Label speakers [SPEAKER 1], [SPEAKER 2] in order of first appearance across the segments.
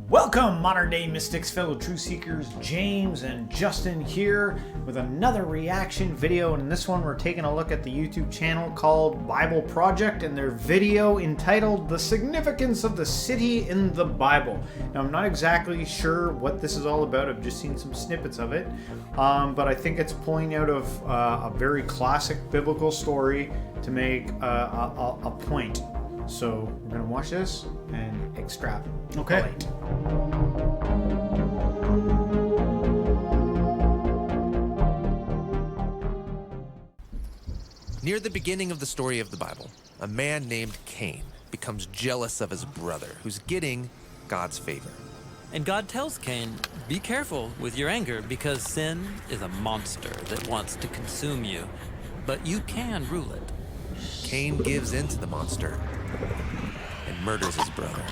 [SPEAKER 1] Welcome, modern day mystics, fellow truth seekers. James and Justin here with another reaction video. And in this one, we're taking a look at the YouTube channel called Bible Project and their video entitled The Significance of the City in the Bible. Now, I'm not exactly sure what this is all about. I've just seen some snippets of it. But I think it's pulling out of a very classic biblical story to make a point. So we're going to watch this and extrapolate.
[SPEAKER 2] Okay.
[SPEAKER 3] Near the beginning of the story of the Bible, a man named Cain becomes jealous of his brother, who's getting God's favor.
[SPEAKER 4] And God tells Cain, be careful with your anger because sin is a monster that wants to consume you, but you can rule it.
[SPEAKER 3] Cain gives in to the monster and murders his brother.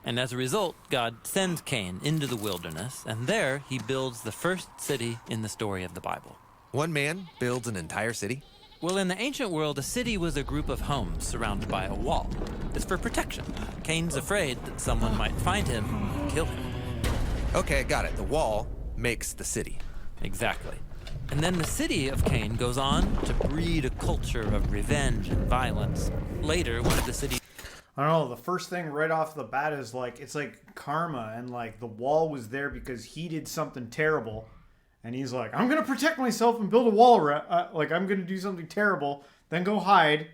[SPEAKER 4] And as a result, God sends Cain into the wilderness, and there he builds the first city in the story of the Bible.
[SPEAKER 3] One man builds an entire city?
[SPEAKER 4] Well, in the ancient world, a city was a group of homes surrounded by a wall. It's for protection. Cain's afraid that someone might find him and kill him.
[SPEAKER 3] Okay, got it. The wall makes the city.
[SPEAKER 4] Exactly. And then the city of Cain goes on to breed a culture of revenge and violence. Later, one of the cities...
[SPEAKER 1] I don't know, the first thing right off the bat is like, it's like karma, and like the wall was there because he did something terrible. And he's like, I'm going to protect myself and build a wall around, like I'm going to do something terrible, then go hide,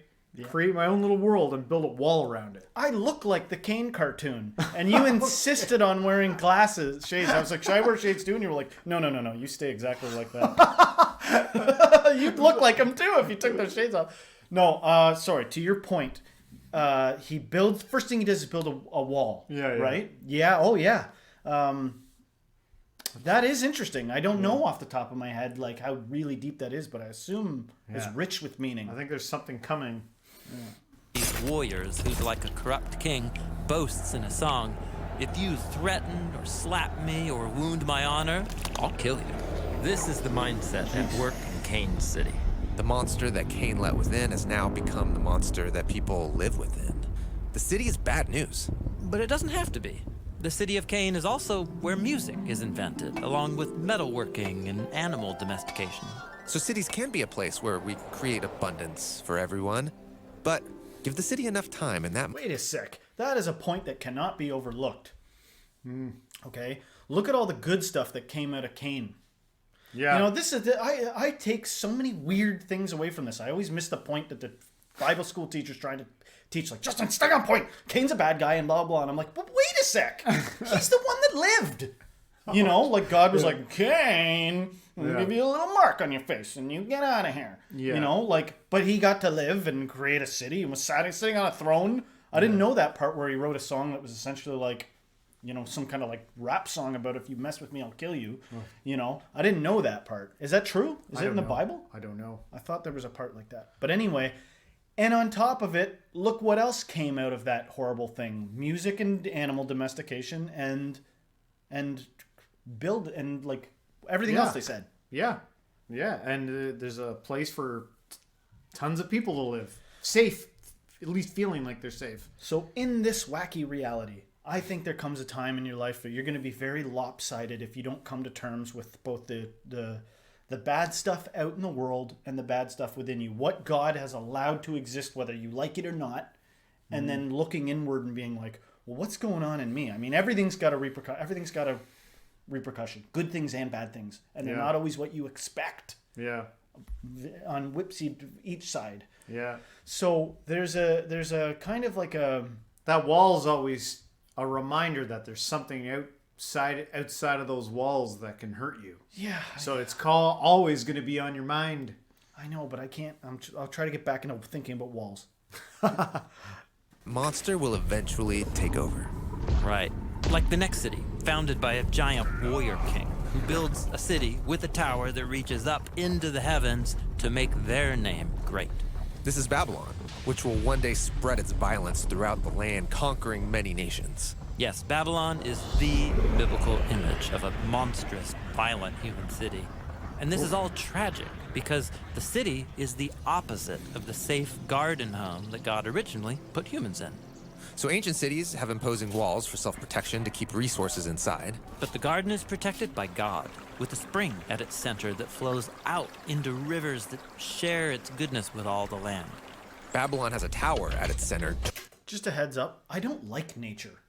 [SPEAKER 1] create my own little world and build a wall around it.
[SPEAKER 2] I look like the Kane cartoon, and you insisted on wearing glasses, shades. I was like, should I wear shades too? And you were like, no, you stay exactly like that. You'd look like him too if you took those shades off. No, sorry, to your point, he builds, first thing he does is build a wall.
[SPEAKER 1] Yeah.
[SPEAKER 2] Right? Yeah, oh yeah. That is interesting. I don't know off the top of my head like how really deep that is, but I assume it's rich with meaning.
[SPEAKER 1] I think there's something coming.
[SPEAKER 2] Yeah.
[SPEAKER 4] These warriors, who's like a corrupt king, boasts in a song, if you threaten or slap me or wound my honor, I'll kill you. This is the mindset at work in Cain's city.
[SPEAKER 3] The monster that Cain let within has now become the monster that people live within. The city is bad news.
[SPEAKER 4] But it doesn't have to be. The city of Cain is also where music is invented, along with metalworking and animal domestication.
[SPEAKER 3] So cities can be a place where we create abundance for everyone, but give the city enough time and that...
[SPEAKER 2] Wait a sec. That is a point that cannot be overlooked. Okay? Look at all the good stuff that came out of Cain.
[SPEAKER 1] Yeah.
[SPEAKER 2] You know, this is I take so many weird things away from this. I always miss the point that the Bible school teacher's trying to teach, like, Justin, stay on point. Cain's a bad guy and blah, blah. And I'm like, but wait a sec. He's the one that lived. You know, like God was like, Cain, I'll give you a little mark on your face and you get out of here.
[SPEAKER 1] Yeah.
[SPEAKER 2] You know, like, but he got to live and create a city and was sitting on a throne. I didn't know that part where he wrote a song that was essentially like, you know, some kind of like rap song about if you mess with me, I'll kill you. You know, I didn't know that part. Is that true? Is it in the Bible?
[SPEAKER 1] I don't know.
[SPEAKER 2] I thought there was a part like that. But anyway, and on top of it, look what else came out of that horrible thing. Music and animal domestication and build and like everything else they said.
[SPEAKER 1] Yeah. And there's a place for tons of people to live. Safe. At least feeling like they're safe.
[SPEAKER 2] So in this wacky reality, I think there comes a time in your life where you're going to be very lopsided if you don't come to terms with both the bad stuff out in the world and the bad stuff within you. What God has allowed to exist, whether you like it or not, and then looking inward and being like, well, what's going on in me? I mean, everything's got a repercussion, good things and bad things, and they're not always what you expect.
[SPEAKER 1] Yeah.
[SPEAKER 2] On each side.
[SPEAKER 1] Yeah.
[SPEAKER 2] So there's a kind of like a...
[SPEAKER 1] That wall's always a reminder that there's something outside of those walls that can hurt you.
[SPEAKER 2] Yeah.
[SPEAKER 1] So it's always going to be on your mind.
[SPEAKER 2] I know, but I can't. I'll try to get back into thinking about walls.
[SPEAKER 3] Monster will eventually take over.
[SPEAKER 4] Right. Like the next city, founded by a giant warrior king who builds a city with a tower that reaches up into the heavens to make their name great.
[SPEAKER 3] This is Babylon, which will one day spread its violence throughout the land, conquering many nations.
[SPEAKER 4] Yes, Babylon is the biblical image of a monstrous, violent human city. And this is all tragic because the city is the opposite of the safe garden home that God originally put humans in.
[SPEAKER 3] So ancient cities have imposing walls for self-protection to keep resources inside.
[SPEAKER 4] But the garden is protected by God, with a spring at its center that flows out into rivers that share its goodness with all the land.
[SPEAKER 3] Babylon has a tower at its center.
[SPEAKER 2] Just a heads up, I don't like nature.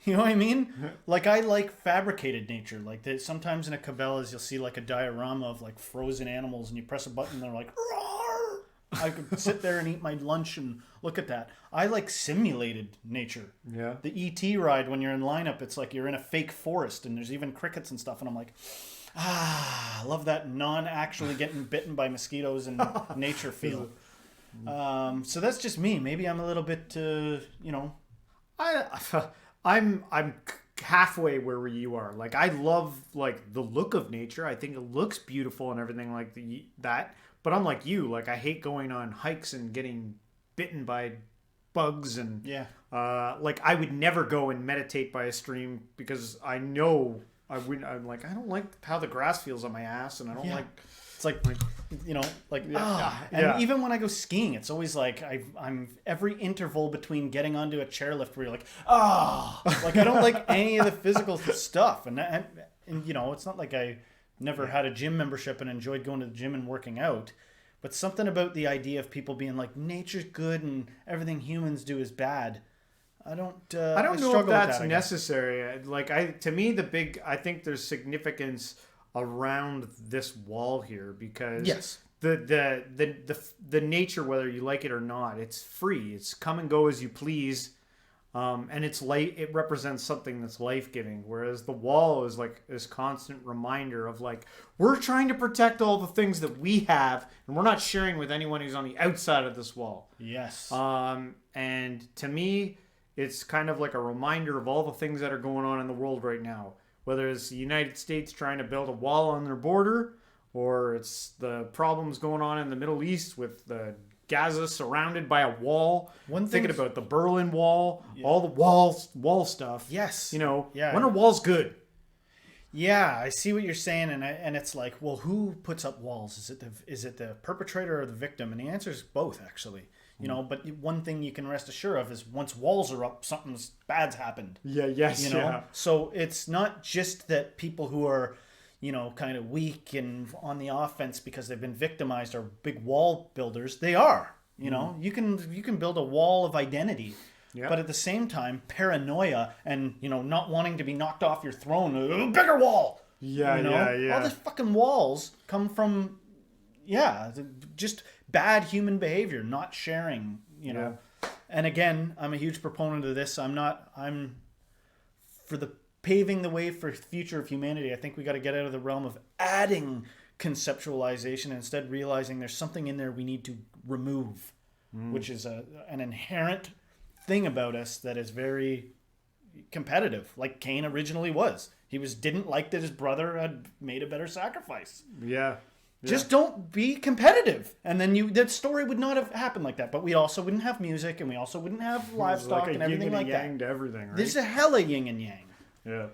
[SPEAKER 2] You know what I mean? Like, I like fabricated nature. Like, sometimes in a Cabela's, you'll see like a diorama of like frozen animals, and you press a button and they're like, roar! I could sit there and eat my lunch and look at that. I like simulated nature.
[SPEAKER 1] Yeah.
[SPEAKER 2] The ET ride, when you're in lineup, it's like you're in a fake forest and there's even crickets and stuff. And I'm like, I love that non-actually getting bitten by mosquitoes and nature feel. So that's just me. Maybe I'm a little bit,
[SPEAKER 1] I'm halfway where you are. Like, I love like the look of nature. I think it looks beautiful and everything like that. But I'm like you. Like, I hate going on hikes and getting bitten by bugs and like, I would never go and meditate by a stream because I know I wouldn't. I'm like, I don't like how the grass feels on my ass, and I don't like.
[SPEAKER 2] It's like, and even when I go skiing, it's always like I'm every interval between getting onto a chairlift where you're like, like I don't like any of the physical stuff, and it's not like I never had a gym membership and enjoyed going to the gym and working out, but something about the idea of people being like, nature's good and everything humans do is bad. I don't
[SPEAKER 1] know if that's necessary. Like, to me, I think there's significance around this wall here because the nature, whether you like it or not, it's free. It's come and go as you please, and it's it represents something that's life-giving. Whereas the wall is like this constant reminder of like, we're trying to protect all the things that we have, and we're not sharing with anyone who's on the outside of this wall.
[SPEAKER 2] Yes.
[SPEAKER 1] And to me, it's kind of like a reminder of all the things that are going on in the world right now. Whether it's the United States trying to build a wall on their border, or it's the problems going on in the Middle East with the Gaza surrounded by a wall. Thinking about the Berlin Wall, all the wall stuff.
[SPEAKER 2] Yes.
[SPEAKER 1] When are walls good?
[SPEAKER 2] Yeah, I see what you're saying, and it's like, well, who puts up walls? Is it the perpetrator or the victim? And the answer is both, actually. But one thing you can rest assured of is once walls are up, something bad's happened. So it's not just that people who are, kind of weak and on the offense because they've been victimized are big wall builders. They are. You can build a wall of identity. Yeah. But at the same time, paranoia and, not wanting to be knocked off your throne, a bigger wall. All these fucking walls come from, just bad human behavior, not sharing, And again, I'm a huge proponent of this. I'm for the paving the way for the future of humanity. I think we got to get out of the realm of adding conceptualization and instead realizing there's something in there we need to remove, which is an inherent thing about us that is very competitive, like Cain originally was. He didn't like that his brother had made a better sacrifice. Just don't be competitive, and then that story would not have happened like that. But we also wouldn't have music, and we also wouldn't have livestock and everything like that.
[SPEAKER 1] To everything, right?
[SPEAKER 2] There's a hella yin and yang.
[SPEAKER 1] Yeah.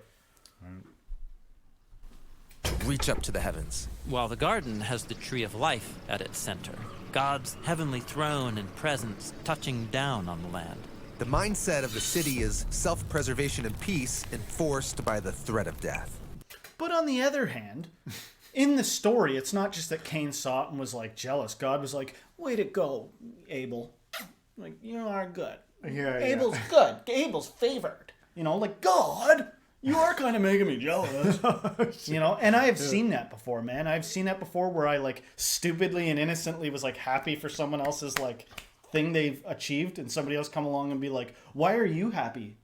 [SPEAKER 3] To reach up to the heavens.
[SPEAKER 4] While the garden has the tree of life at its center, God's heavenly throne and presence touching down on the land.
[SPEAKER 3] The mindset of the city is self-preservation and peace enforced by the threat of death.
[SPEAKER 2] But on the other hand, in the story, it's not just that Cain saw it and was like jealous. God was like, way to go, Abel. Like, you are good. Abel's good. Abel's favored. Like, God, you are kind of making me jealous. And I have seen that before, man. I've seen that before where I like stupidly and innocently was like happy for someone else's like thing they've achieved, and somebody else come along and be like, why are you happy?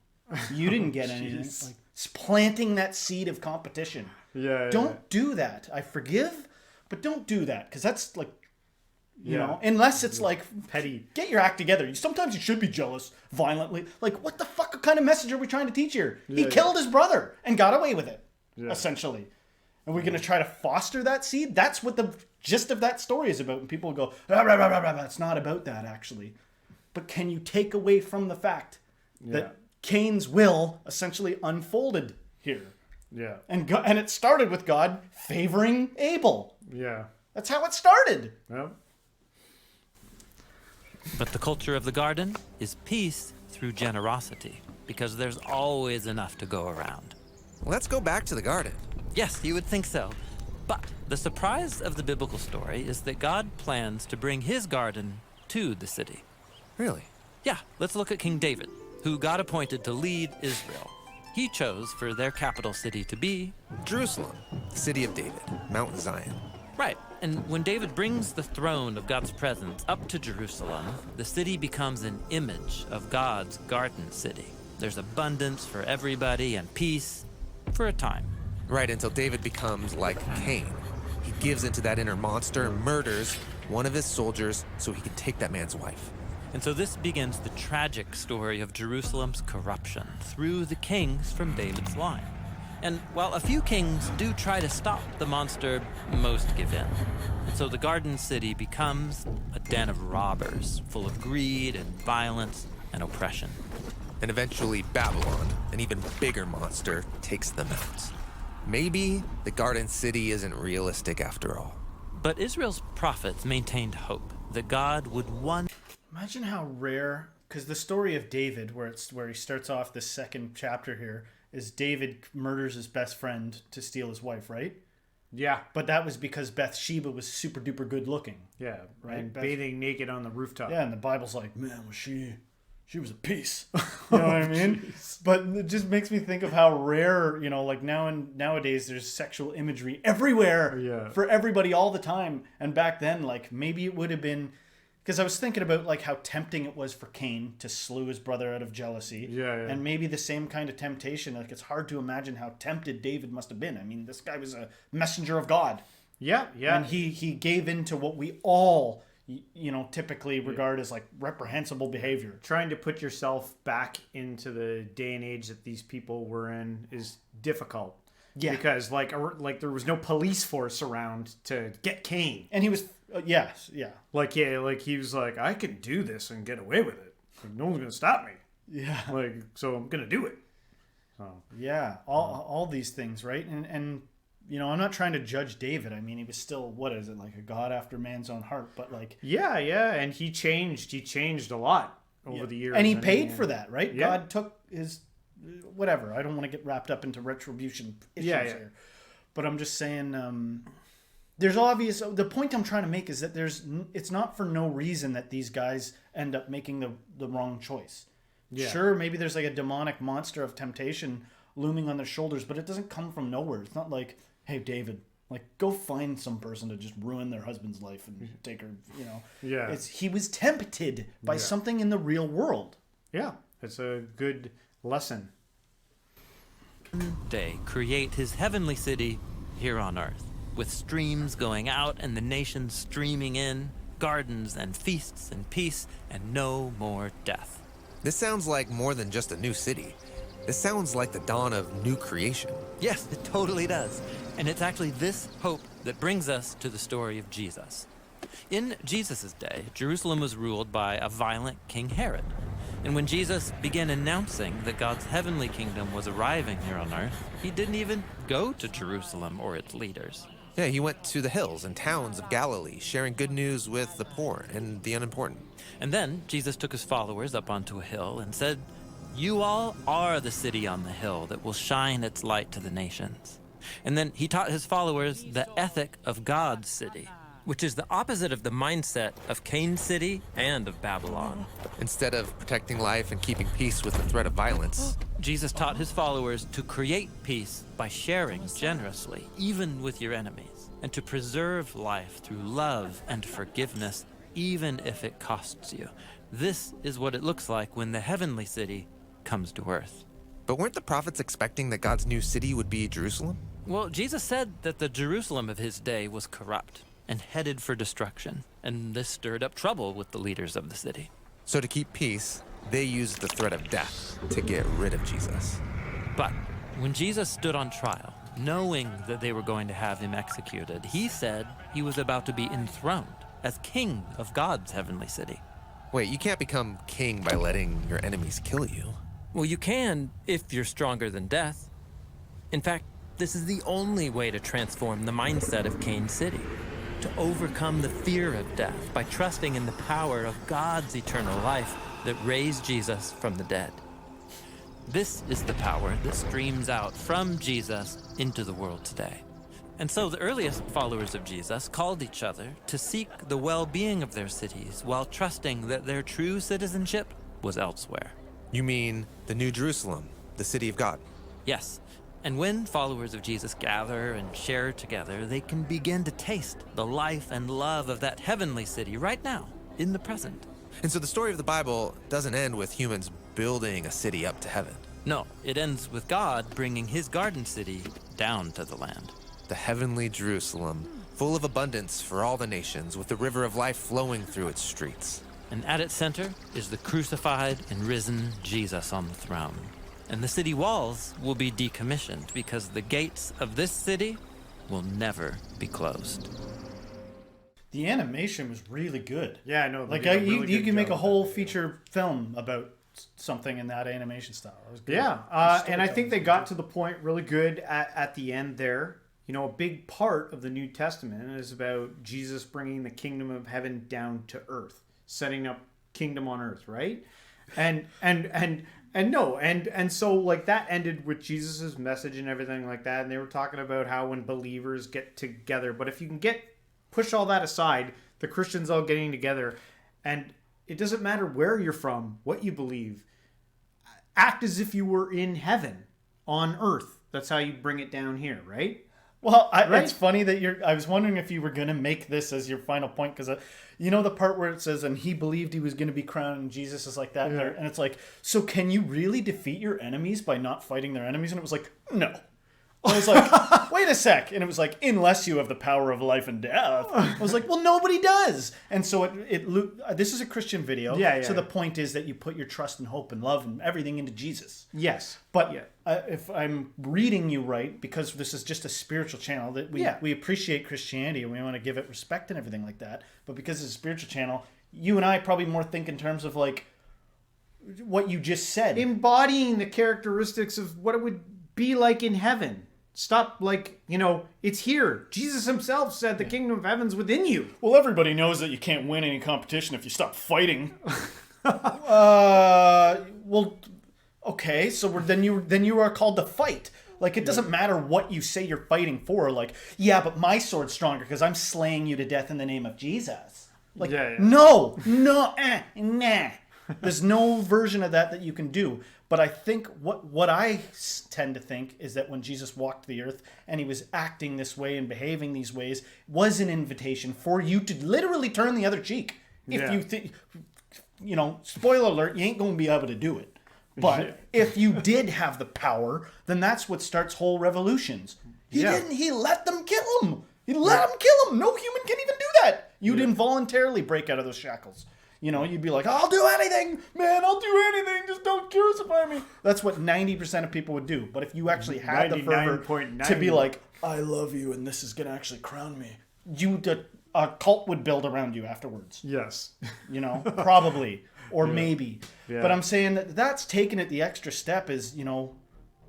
[SPEAKER 2] You didn't get anything. Like, it's planting that seed of competition. Don't do that. I forgive, but don't do that, because that's like, unless it's like petty. Get your act together. Sometimes you should be jealous violently. Like, what the fuck kind of message are we trying to teach here? He killed his brother and got away with it, essentially. And we're going to try to foster that seed? That's what the gist of that story is about. And people go, rah, rah, rah, rah, rah. It's not about that, actually. But can you take away from the fact that Cain's will essentially unfolded here?
[SPEAKER 1] Yeah.
[SPEAKER 2] And it started with God favoring Abel.
[SPEAKER 1] Yeah.
[SPEAKER 2] That's how it started.
[SPEAKER 1] Yeah.
[SPEAKER 4] But the culture of the garden is peace through generosity, because there's always enough to go around.
[SPEAKER 3] Let's go back to the garden.
[SPEAKER 4] Yes, you would think so. But the surprise of the biblical story is that God plans to bring his garden to the city.
[SPEAKER 3] Really?
[SPEAKER 4] Yeah, let's look at King David, who God appointed to lead Israel. He chose for their capital city to be
[SPEAKER 3] Jerusalem, the city of David, Mount Zion.
[SPEAKER 4] right. And when David brings the throne of God's presence up to Jerusalem, the city becomes an image of God's garden city. There's abundance for everybody and peace for a time.
[SPEAKER 3] Right, until David becomes like Cain. He gives into that inner monster and murders one of his soldiers so he can take that man's wife.
[SPEAKER 4] And so this begins the tragic story of Jerusalem's corruption through the kings from David's line. And while a few kings do try to stop the monster, most give in. And so the garden city becomes a den of robbers, full of greed and violence and oppression.
[SPEAKER 3] And eventually Babylon, an even bigger monster, takes them out. Maybe the garden city isn't realistic after all.
[SPEAKER 4] But Israel's prophets maintained hope that God would one.
[SPEAKER 2] Imagine how rare, because the story of David, where he starts off the second chapter here, is David murders his best friend to steal his wife, right?
[SPEAKER 1] Yeah.
[SPEAKER 2] But that was because Bathsheba was super duper good looking.
[SPEAKER 1] Yeah.
[SPEAKER 2] Right.
[SPEAKER 1] And bathing naked on the rooftop.
[SPEAKER 2] Yeah, and the Bible's like, man, was she was a piece. You know what I mean? But it just makes me think of how rare, like nowadays there's sexual imagery everywhere for everybody all the time. And back then, like maybe it would have been, because I was thinking about like how tempting it was for Cain to slew his brother out of jealousy.
[SPEAKER 1] Yeah.
[SPEAKER 2] And maybe the same kind of temptation. Like it's hard to imagine how tempted David must have been. I mean, this guy was a messenger of God.
[SPEAKER 1] Yeah.
[SPEAKER 2] And he gave in to what we all, typically regard as like reprehensible behavior.
[SPEAKER 1] Trying to put yourself back into the day and age that these people were in is difficult.
[SPEAKER 2] Yeah.
[SPEAKER 1] Because like there was no police force around to get Cain.
[SPEAKER 2] And he was, yeah.
[SPEAKER 1] Like he was like, I can do this and get away with it. Like, no one's gonna stop me.
[SPEAKER 2] Yeah.
[SPEAKER 1] Like, so I'm gonna do it. So
[SPEAKER 2] yeah, all these things, right? And I'm not trying to judge David. I mean, he was still, what is it, like a God after man's own heart? But like,
[SPEAKER 1] yeah, and he changed a lot over the years,
[SPEAKER 2] and he paid for that, right?
[SPEAKER 1] Yeah.
[SPEAKER 2] God took his whatever. I don't want to get wrapped up into retribution issues here, but I'm just saying, there's obvious. The point I'm trying to make is that it's not for no reason that these guys end up making the wrong choice. Yeah. Sure, maybe there's like a demonic monster of temptation looming on their shoulders, but it doesn't come from nowhere. It's not like, hey, David, like go find some person to just ruin their husband's life and take her,
[SPEAKER 1] Yeah.
[SPEAKER 2] He was tempted by something in the real world.
[SPEAKER 1] Yeah, it's a good lesson.
[SPEAKER 4] Day create his heavenly city here on earth, with streams going out and the nations streaming in, gardens and feasts and peace, and no more death.
[SPEAKER 3] This sounds like more than just a new city. This sounds like the dawn of new creation.
[SPEAKER 4] Yes, it totally does. And it's actually this hope that brings us to the story of Jesus. In Jesus' day, Jerusalem was ruled by a violent King Herod. And when Jesus began announcing that God's heavenly kingdom was arriving here on earth, he didn't even go to Jerusalem or its leaders.
[SPEAKER 3] Yeah, he went to the hills and towns of Galilee, sharing good news with the poor and the unimportant.
[SPEAKER 4] And then Jesus took his followers up onto a hill and said, "You all are the city on the hill that will shine its light to the nations." And then he taught his followers the ethic of God's city, which is the opposite of the mindset of Cain's city and of Babylon.
[SPEAKER 3] Instead of protecting life and keeping peace with the threat of violence,
[SPEAKER 4] Jesus taught his followers to create peace by sharing generously, even with your enemies, and to preserve life through love and forgiveness, even if it costs you. This is what it looks like when the heavenly city comes to earth.
[SPEAKER 3] but weren't the prophets expecting that God's new city would be Jerusalem?
[SPEAKER 4] Well, Jesus said that the Jerusalem of his day was corrupt and headed for destruction, and this stirred up trouble with the leaders of the city.
[SPEAKER 3] So to keep peace, they used the threat of death to get rid of Jesus.
[SPEAKER 4] But when Jesus stood on trial, knowing that they were going to have him executed, he said he was about to be enthroned as king of God's heavenly city.
[SPEAKER 3] Wait, you can't become king by letting your enemies kill you.
[SPEAKER 4] Well, you can if you're stronger than death. In fact, this is the only way to transform the mindset of Cain's city, to overcome the fear of death by trusting in the power of God's eternal life that raised Jesus from the dead. This is the power that streams out from Jesus into the world today. And so the earliest followers of Jesus called each other to seek the well-being of their cities while trusting that their true citizenship was elsewhere.
[SPEAKER 3] You mean the New Jerusalem, the city of God?
[SPEAKER 4] Yes, and when followers of Jesus gather and share together, they can begin to taste the life and love of that heavenly city right now, in the present.
[SPEAKER 3] And so the story of the Bible doesn't end with humans building a city up to heaven.
[SPEAKER 4] No, it ends with God bringing his garden city down to the land.
[SPEAKER 3] The heavenly Jerusalem, full of abundance for all the nations, with the river of life flowing through its streets.
[SPEAKER 4] And at its center is the crucified and risen Jesus on the throne. And the city walls will be decommissioned because the gates of this city will never be closed.
[SPEAKER 2] The animation was really good.
[SPEAKER 1] Yeah, I know.
[SPEAKER 2] Like
[SPEAKER 1] they did a really
[SPEAKER 2] you
[SPEAKER 1] good
[SPEAKER 2] can make
[SPEAKER 1] job
[SPEAKER 2] a whole
[SPEAKER 1] with that.
[SPEAKER 2] feature film about something in that animation style. It was good.
[SPEAKER 1] Yeah, and I think they got to the point really good at the end there. You know, a big part of the New Testament is about Jesus bringing the kingdom of heaven down to earth, setting up kingdom on earth, right? And so like that ended with Jesus's message and everything like that. And they were talking about how when believers get together, but if you can push all that aside, the Christians all getting together, and it doesn't matter where you're from, what you believe, act as if you were in heaven on earth. That's how you bring it down here, right?
[SPEAKER 2] Well,
[SPEAKER 1] Right?
[SPEAKER 2] it's funny that I was wondering if you were going to make this as your final point, because you know the part where it says, and he believed he was going to be crowned, and Jesus is like that.
[SPEAKER 1] Yeah.
[SPEAKER 2] And it's like, so can you really defeat your enemies by not fighting their enemies? And it was like, no. I was like, wait a sec. And it was like, unless you have the power of life and death. I was like, well, nobody does. And so this is a Christian video.
[SPEAKER 1] Yeah.
[SPEAKER 2] So the point is that you put your trust and hope and love and everything into Jesus.
[SPEAKER 1] Yes.
[SPEAKER 2] But
[SPEAKER 1] Yeah.
[SPEAKER 2] if I'm reading you right, because this is just a spiritual channel, that we appreciate Christianity and we want to give it respect and everything like that. But because it's a spiritual channel, you and I probably more think in terms of like what you just said.
[SPEAKER 1] Embodying the characteristics of what it would be like in heaven. Stop, like, you know, it's here. Jesus himself said the kingdom of heaven's within you.
[SPEAKER 2] Well, everybody knows that you can't win any competition if you stop fighting. Well, okay, so then you are called to fight. Like, it doesn't matter what you say you're fighting for. Like, yeah, but my sword's stronger because I'm slaying you to death in the name of Jesus. Like, no, nah. There's no version of that you can do. But I think what I tend to think is that when Jesus walked the earth and he was acting this way and behaving these ways was an invitation for you to literally turn the other cheek. If you think, you know, spoiler alert, you ain't going to be able to do it. But if you did have the power, then that's what starts whole revolutions. He didn't. He let them kill him. He let them kill him. No human can even do that. You'd involuntarily break out of those shackles. You know, you'd be like, I'll do anything, man, I'll do anything, just don't crucify me. That's what 90% of people would do. But if you actually had the fervor to be like, I love you and this is going to actually crown me, a cult would build around you afterwards.
[SPEAKER 1] Yes.
[SPEAKER 2] You know, probably, or maybe.
[SPEAKER 1] Yeah.
[SPEAKER 2] But I'm saying that's taking it the extra step is, you know,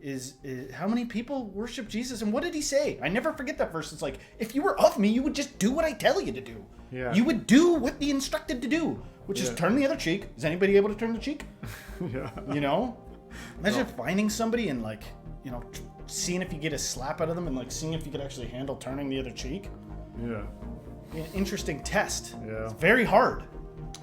[SPEAKER 2] is how many people worship Jesus? And what did he say? I never forget that verse. It's like, if you were of me, you would just do what I tell you to do.
[SPEAKER 1] Yeah.
[SPEAKER 2] You would do what the instructed to do, which is turn the other cheek. Is anybody able to turn the cheek?
[SPEAKER 1] Yeah.
[SPEAKER 2] You know? Imagine finding somebody and, like, you know, seeing if you get a slap out of them and, like, seeing if you could actually handle turning the other cheek.
[SPEAKER 1] Yeah.
[SPEAKER 2] An interesting test.
[SPEAKER 1] Yeah.
[SPEAKER 2] It's very hard.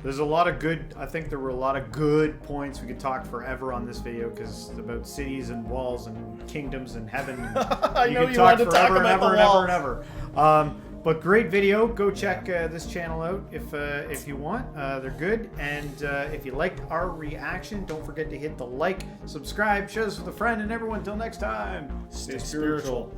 [SPEAKER 1] There's a lot of good, I think there were a lot of good points. We could talk forever on this video because about cities and walls and kingdoms and heaven.
[SPEAKER 2] I know you wanted to talk about the walls.
[SPEAKER 1] And ever. But great video. Go check this channel out if you want. They're good. And if you liked our reaction, don't forget to hit the like, subscribe, share this with a friend, and everyone. Until next time, stay spiritual.